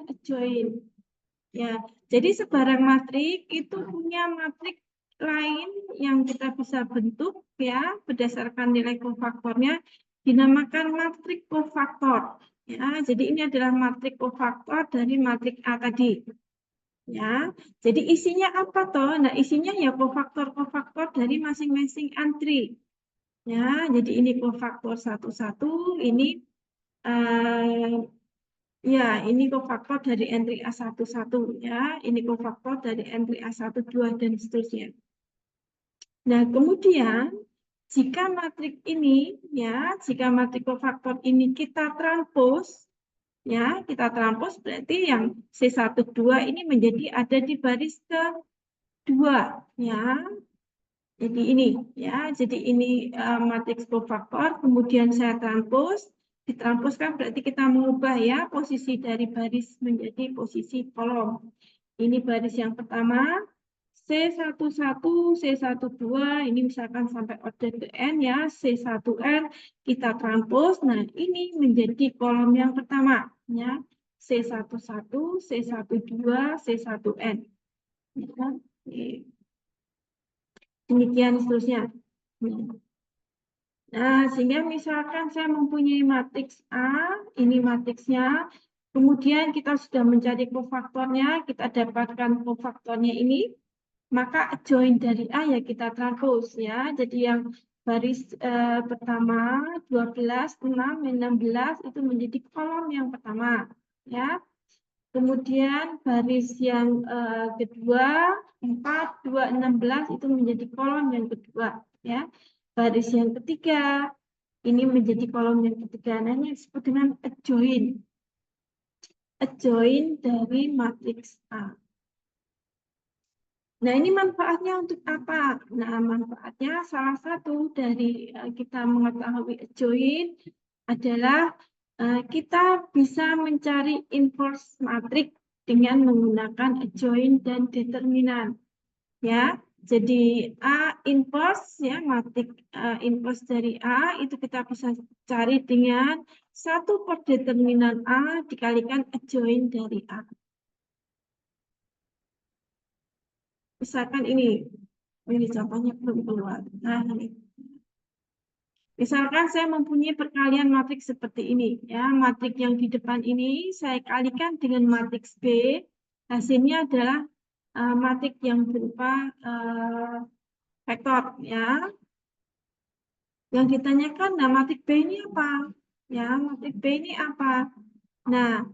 adjoint. Ya, jadi sebarang matrik itu punya matrik lain yang kita bisa bentuk ya berdasarkan nilai kofaktornya dinamakan matrik kofaktor. Ya, jadi ini adalah matrik kofaktor dari matrik A tadi. Ya, jadi isinya apa toh? Nah, isinya ya kofaktor-kofaktor dari masing-masing antri. Ya, jadi ini kofaktor 1,1, ini ya, ini kofaktor dari entry A11 ya, ini kofaktor dari entry A12 dan seterusnya. Nah, kemudian jika matrik ini ya, jika matrik kofaktor ini kita transpose ya, kita transpose berarti yang C12 ini menjadi ada di baris kedua ya. Jadi ini ya, jadi ini matriks kofaktor, kemudian saya transpose. Ditranspose kan berarti kita mengubah ya posisi dari baris menjadi posisi kolom. Ini baris yang pertama, C11, C12, ini misalkan sampai order ke N ya, C1N, kita transpose. Nah, ini menjadi kolom yang pertama ya, C11, C12, C1N. Ya, demikian seterusnya. Nah, sehingga misalkan saya mempunyai matriks A, ini matriksnya, kemudian kita sudah mencari kofaktornya, kita dapatkan kofaktornya ini, maka adjoint dari A ya kita transpose ya. Jadi yang baris pertama 12, 6, 16 itu menjadi kolom yang pertama ya. Kemudian baris yang kedua 4, 2, 16 itu menjadi kolom yang kedua ya. Baris yang ketiga ini menjadi kolom yang ketiga. Nah, ini disebut dengan adjoint. Adjoint dari matriks A. Nah, ini manfaatnya untuk apa? Nah, manfaatnya salah satu dari kita mengetahui adjoint adalah kita bisa mencari inverse matriks dengan menggunakan adjoint dan determinan. Ya, jadi A inverse ya, matrik inverse dari A itu kita bisa cari dengan 1/determinan A dikalikan adjoint dari A. Misalkan ini contohnya belum keluar. Nah, ini. Misalkan saya mempunyai perkalian matriks seperti ini, ya, matrik yang di depan ini saya kalikan dengan matriks B, hasilnya adalah matrik yang berupa vektor, ya. Yang ditanyakan, nah matrik B ini apa? Ya, matrik B ini apa? Nah,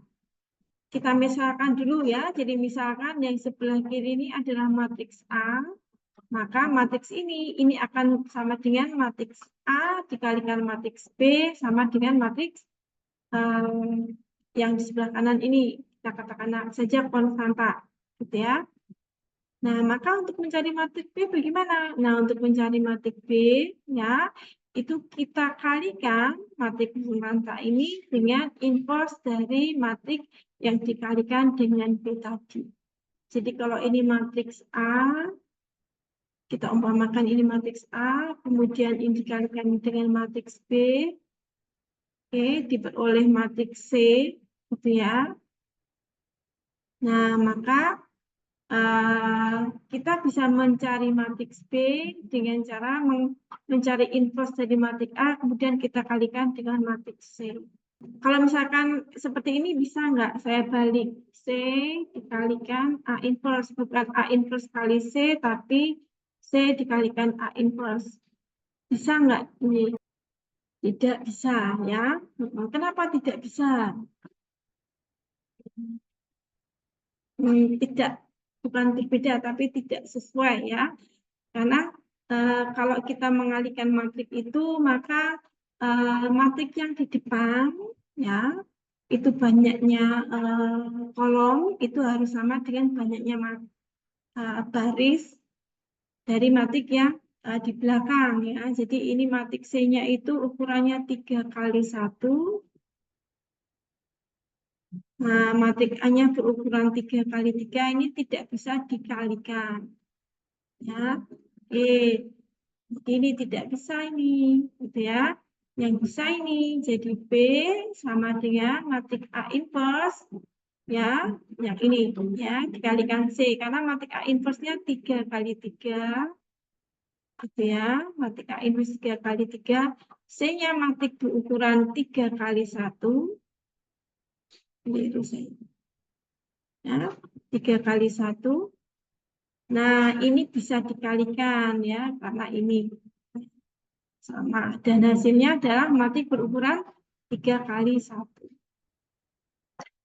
kita misalkan dulu ya. Jadi misalkan yang sebelah kiri ini adalah matriks A, maka matriks ini akan sama dengan matriks A dikalikan matriks B sama dengan matriks yang di sebelah kanan ini. Kita katakan saja konstanta, gitu ya. Nah, maka untuk mencari matrik B bagaimana? Nah, untuk mencari matrik B, ya, itu kita kalikan matrik konstanta ini dengan inverse dari matrik yang dikalikan dengan B tadi. Jadi kalau ini matriks A, kita umpamakan ini matriks A, kemudian ini dikalikan dengan matriks B, oke, diperoleh matriks C, gitu ya. Nah, maka kita bisa mencari matriks B dengan cara mencari inverse dari matriks A, kemudian kita kalikan dengan matriks C. Kalau misalkan seperti ini bisa nggak saya balik C dikalikan A inverse, bukan A inverse kali C, tapi C dikalikan A inverse. Bisa nggak ini? Tidak bisa ya. Kenapa tidak bisa? Tidak, bukan berbeda, tapi tidak sesuai ya. Karena kalau kita mengalihkan matrik itu, maka matrik yang di depan ya itu banyaknya kolom itu harus sama dengan banyaknya baris dari matrik yang di belakang ya. Jadi ini matrik C-nya itu ukurannya 3x1. Nah, matrik A-nya berukuran 3x3 ini tidak bisa dikalikan. Ya, ini tidak bisa ini, gitu ya. Yang bisa ini jadi B sama dengan matrik A inverse ya, yang ini ya, dikalikan C karena matrik A inverse-nya 3 kali 3 gitu ya, matrik A inverse 3 kali 3, C-nya matrik berukuran 3 kali 1, itu C ya, 3 kali 1. Nah, ini bisa dikalikan ya, karena ini sama. Dan hasilnya adalah matrik berukuran 3 kali 1.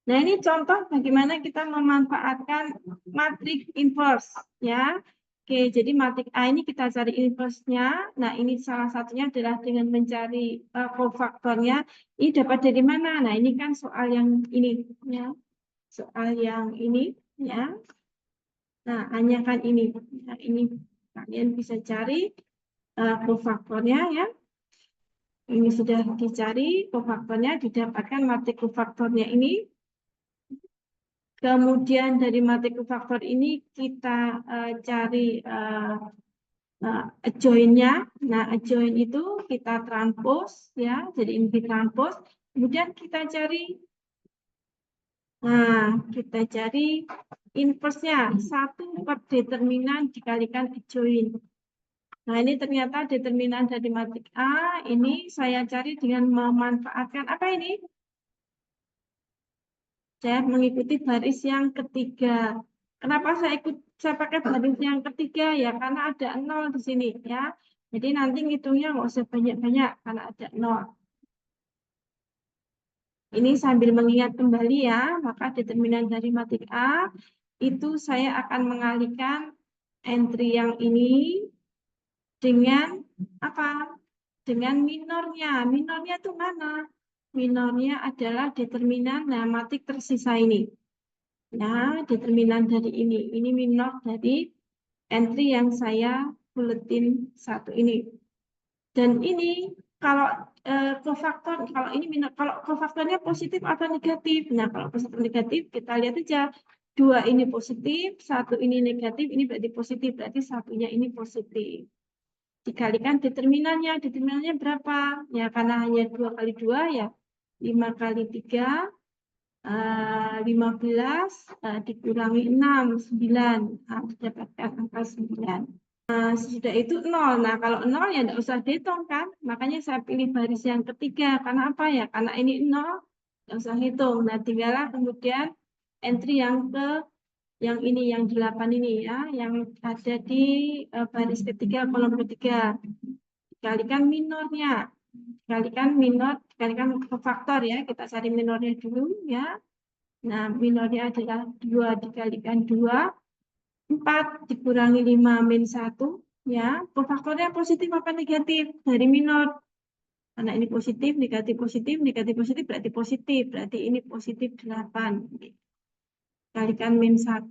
Nah, ini contoh bagaimana kita memanfaatkan matrik inverse ya. Oke, jadi matrik A ini kita cari inverse-nya. Nah, ini salah satunya adalah dengan mencari kofaktornya. Ini dapat dari mana? Nah, ini kan soal yang ini ya. Soal yang ini ya. Nah, hanya kan ini. Nah, ini kalian bisa cari kofaktornya ya. Ini sudah dicari kofaktornya, didapatkan matrik kofaktornya ini. Kemudian dari matrik kofaktor ini kita cari adjoin-nya. Nah, adjoin itu kita transpose ya. Jadi ini ditranspose. Kemudian kita cari inverse-nya 1 per determinan dikalikan adjoin. Nah, ini ternyata determinan dari matrik A ini saya cari dengan memanfaatkan apa ini? Saya mengikuti baris yang ketiga. Kenapa saya pakai baris yang ketiga ya? Karena ada 0 di sini ya. Jadi nanti ngitungnya nggak usah banyak-banyak karena ada 0. Ini sambil mengingat kembali ya, maka determinan dari matrik A itu saya akan mengalihkan entry yang ini dengan apa? Dengan minornya. Minornya itu mana? Minornya adalah determinan matrik tersisa ini. Nah, determinan dari ini. Ini minor dari entry yang saya buletin 1 ini. Dan ini kalau kofaktor, kalau ini minor, kalau kofaktornya positif atau negatif. Nah, kalau positif negatif kita lihat aja. 2 ini positif, 1 ini negatif, ini berarti positif, berarti satunya ini positif. Dikalikan determinannya berapa? Ya, karena hanya 2 kali 2 ya 5 kali 3, 15 dikurangi 6, 9. Nah, dapatkan angka 9. Sesudah itu 0. Nah, kalau 0 ya tidak usah dihitung kan. Makanya saya pilih baris yang ketiga. Karena apa ya? Karena ini 0, tidak usah hitung. Nah, tinggallah kemudian entry yang ini, yang 8 ini ya. Yang ada di baris ketiga, kolom ketiga. Dikalikan minornya. Dikalikan faktor ya. Kita cari minornya dulu ya. Nah, minornya adalah 2 dikalikan 2. 4 dikurangi 5 min 1 ya. Kofaktornya positif apa negatif? Dari minor. Karena ini positif, negatif positif berarti positif. Berarti ini positif 8. Kalikan min 1.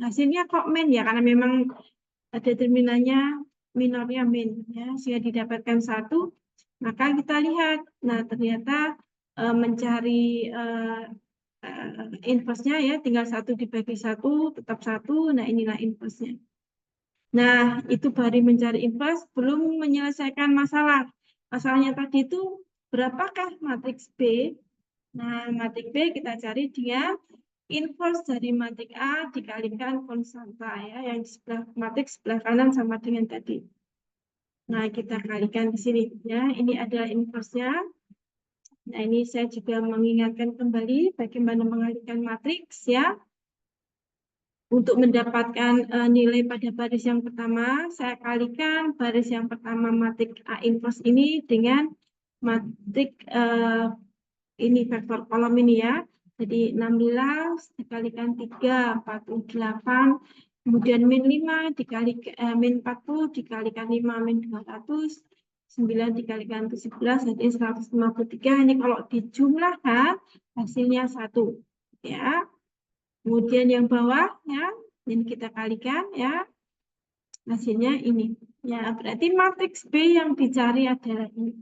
Hasilnya kok min ya? Karena memang determinannya minornya min ya. Sehingga didapatkan 1. Maka kita lihat. Nah, ternyata mencari inverse-nya ya, tinggal 1 dibagi 1, tetap 1. Nah, inilah inverse-nya. Nah, itu baru mencari inverse, belum menyelesaikan masalah. Masalahnya tadi itu, berapakah matriks B? Nah, matriks B kita cari dengan inverse dari matrik A dikalikan konstanta ya, yang di sebelah matriks sebelah kanan sama dengan tadi. Nah, kita kalikan di sini ya. Ini ada inverse-nya. Nah, ini saya juga mengingatkan kembali bagaimana mengalihkan matriks ya. Untuk mendapatkan nilai pada baris yang pertama, saya kalikan baris yang pertama matrik A inverse ini dengan matrik ini vektor kolom ini ya. Jadi 16 dikalikan 3, 48. Kemudian min 5 dikalikan min 40 dikalikan 5 min 200. 9 dikalikan 17 jadi 153. Ini kalau dijumlahkan hasilnya 1 ya. Kemudian yang bawah ya, ini kita kalikan ya. Hasilnya ini. Ya, berarti matriks B yang dicari adalah ini.